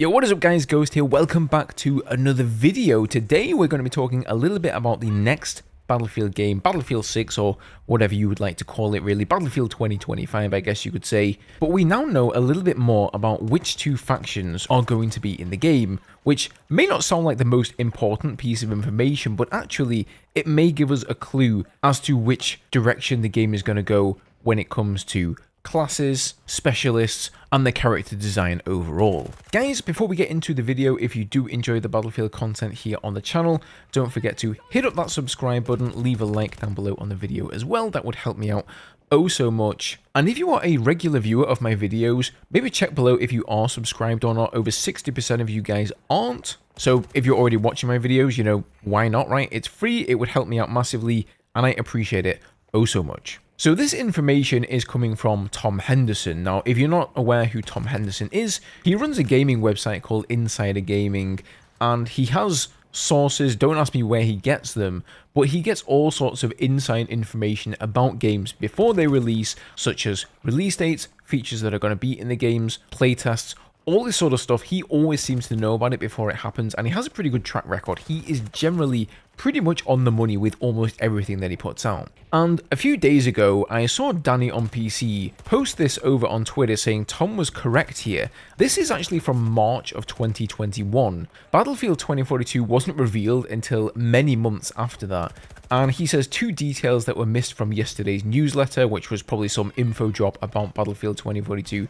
Yo, what is up guys, Ghost here, welcome back to another video. Today we're going to be talking a little bit about the next Battlefield game, Battlefield 6 or whatever you would like to call it really, Battlefield 2025 I guess you could say. But we now know a little bit more about which two factions are going to be in the game, which may not sound like the most important piece of information, but actually it may give us a clue as to which direction the game is going to go when it comes to classes, specialists, and the character design overall. Guys, before we get into the video, if you do enjoy the Battlefield content here on the channel, don't forget to hit up that subscribe button, leave a like down below on the video as well, that would help me out oh so much. And if you are a regular viewer of my videos, maybe check below if you are subscribed or not. Over 60% of you guys aren't. So if you're already watching my videos, you know, why not, right? It's free, it would help me out massively, and I appreciate it oh so much. So this information is coming from Tom Henderson. Now, if you're not aware who Tom Henderson is, he runs a gaming website called Insider Gaming, and he has sources, don't ask me where he gets them, but he gets all sorts of inside information about games before they release, such as release dates, features that are going to be in the games, playtests, all this sort of stuff. He always seems to know about it before it happens, and he has a pretty good track record. He is generally pretty much on the money with almost everything that he puts out. And a few days ago, I saw Danny on PC post this over on Twitter saying Tom was correct here. This is actually from March of 2021. Battlefield 2042 wasn't revealed until many months after that. And he says two details that were missed from yesterday's newsletter, which was probably some info drop about Battlefield 2042.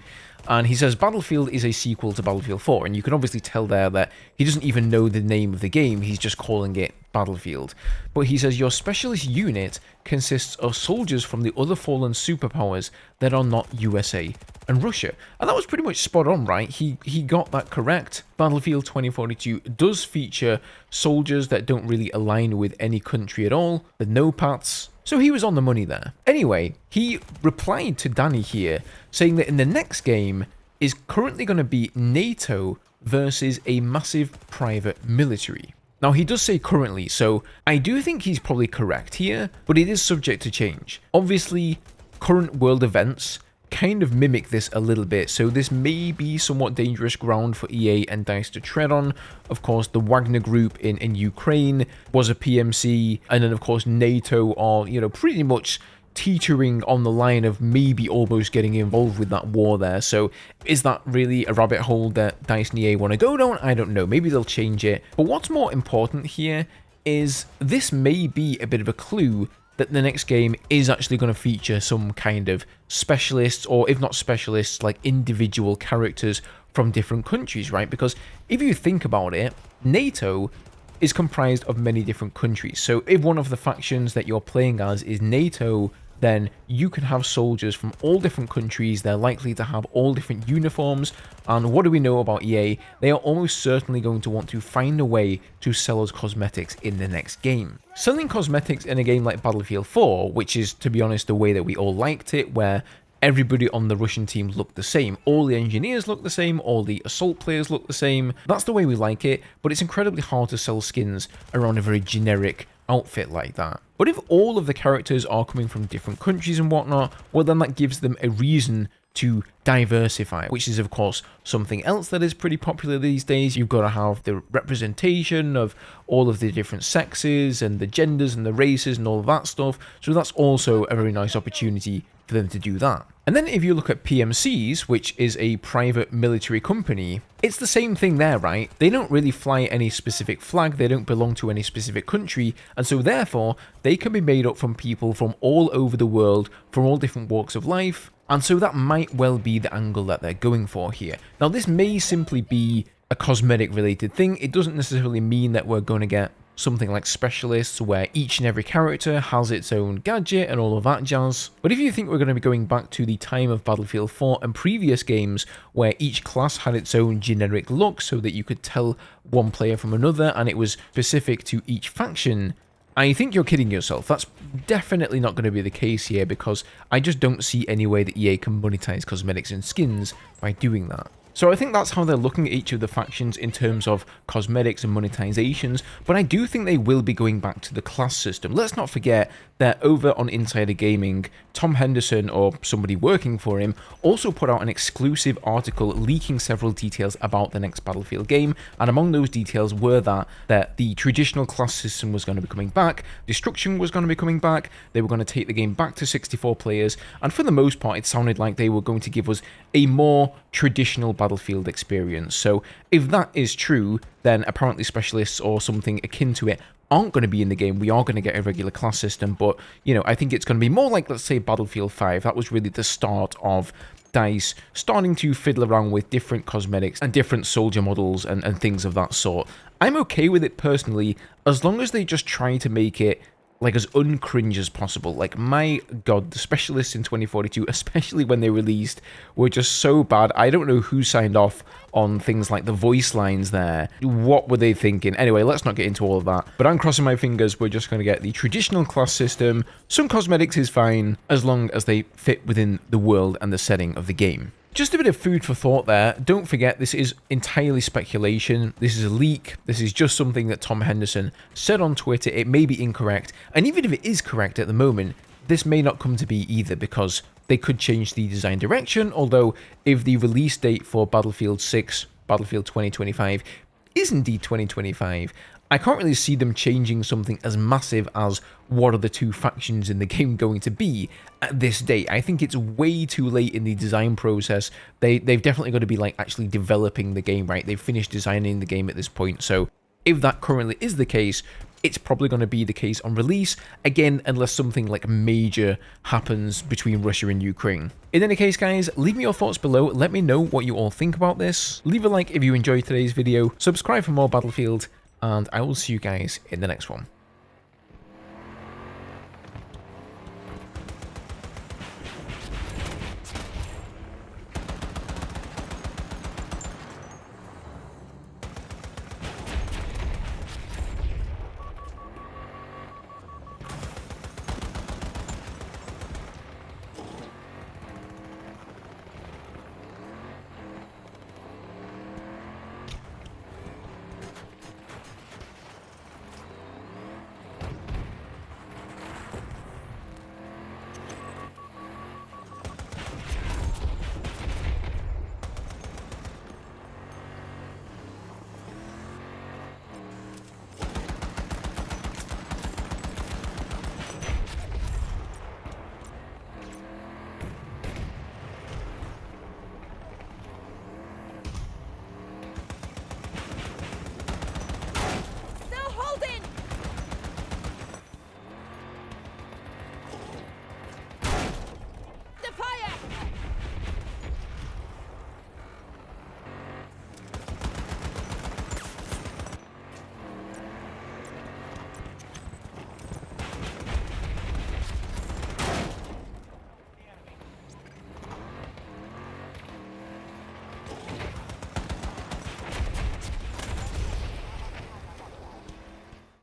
And he says Battlefield is a sequel to Battlefield 4, and you can obviously tell there that he doesn't even know the name of the game, he's just calling it Battlefield. But he says your specialist unit consists of soldiers from the other fallen superpowers that are not USA and Russia. And that was pretty much spot on, right? He got that correct. Battlefield 2042 does feature soldiers that don't really align with any country at all, the no-pats. So he was on the money there. Anyway, he replied to Danny here, saying that in the next game is currently going to be NATO versus a massive private military. Now, he does say currently, so I do think he's probably correct here, but it is subject to change. Obviously, current world events kind of mimic this a little bit, so this may be somewhat dangerous ground for EA and DICE to tread on. Of course, the Wagner Group in Ukraine was a PMC, and then of course NATO are, you know, pretty much teetering on the line of maybe almost getting involved with that war there. So is that really a rabbit hole that DICE and EA want to go down? I don't know, maybe they'll change it. But what's more important here is this may be a bit of a clue that the next game is actually going to feature some kind of specialists, or if not specialists, like individual characters from different countries, right? Because if you think about it, NATO is comprised of many different countries. So if one of the factions that you're playing as is NATO, then you can have soldiers from all different countries. They're likely to have all different uniforms. And what do we know about EA? They are almost certainly going to want to find a way to sell us cosmetics in the next game. Selling cosmetics in a game like Battlefield 4, which is, to be honest, the way that we all liked it, where everybody on the Russian team looked the same. All the engineers look the same, all the assault players look the same. That's the way we like it, but it's incredibly hard to sell skins around a very generic outfit like that. But if all of the characters are coming from different countries and whatnot, well then that gives them a reason to diversify, which is of course something else that is pretty popular these days. You've got to have the representation of all of the different sexes and the genders and the races and all of that stuff. So that's also a very nice opportunity for them to do that. And then if you look at PMCs, which is a private military company, it's the same thing there, right? They don't really fly any specific flag, they don't belong to any specific country, and so therefore they can be made up from people from all over the world, from all different walks of life, and so that might well be the angle that they're going for here. Now this may simply be a cosmetic related thing, it doesn't necessarily mean that we're going to get something like specialists where each and every character has its own gadget and all of that jazz. But if you think we're going to be going back to the time of Battlefield 4 and previous games where each class had its own generic look so that you could tell one player from another and it was specific to each faction, I think you're kidding yourself. That's definitely not going to be the case here, because I just don't see any way that EA can monetize cosmetics and skins by doing that. So I think that's how they're looking at each of the factions in terms of cosmetics and monetizations, but I do think they will be going back to the class system. Let's not forget that over on Insider Gaming, Tom Henderson, or somebody working for him, also put out an exclusive article leaking several details about the next Battlefield game, and among those details were that the traditional class system was going to be coming back, Destruction was going to be coming back, they were going to take the game back to 64 players, and for the most part it sounded like they were going to give us a more traditional Battlefield experience. So if that is true, then apparently specialists or something akin to it aren't going to be in the game. We are going to get a regular class system, but, you know, I think it's going to be more like, let's say, Battlefield 5. That was really the start of DICE starting to fiddle around with different cosmetics and different soldier models and things of that sort. I'm okay with it personally, as long as they just try to make it like as uncringe as possible. Like, my god, the specialists in 2042, especially when they released, were just so bad. I don't know who signed off on things like the voice lines there. What were they thinking? Anyway, let's not get into all of that. But I'm crossing my fingers we're just going to get the traditional class system. Some cosmetics is fine, as long as they fit within the world and the setting of the game. Just a bit of food for thought there. Don't forget, this is entirely speculation. This is a leak. This is just something that Tom Henderson said on Twitter. It may be incorrect. And even if it is correct at the moment, this may not come to be either, because they could change the design direction. Although, if the release date for Battlefield 6, Battlefield 2025, is indeed 2025, I can't really see them changing something as massive as what are the two factions in the game going to be at this date. I think it's way too late in the design process. They've definitely got to be like actually developing the game, right? They've finished designing the game at this point. So if that currently is the case, it's probably going to be the case on release, again, unless something like major happens between Russia and Ukraine. In any case, guys, leave me your thoughts below. Let me know what you all think about this. Leave a like if you enjoyed today's video. Subscribe for more Battlefield. And I will see you guys in the next one.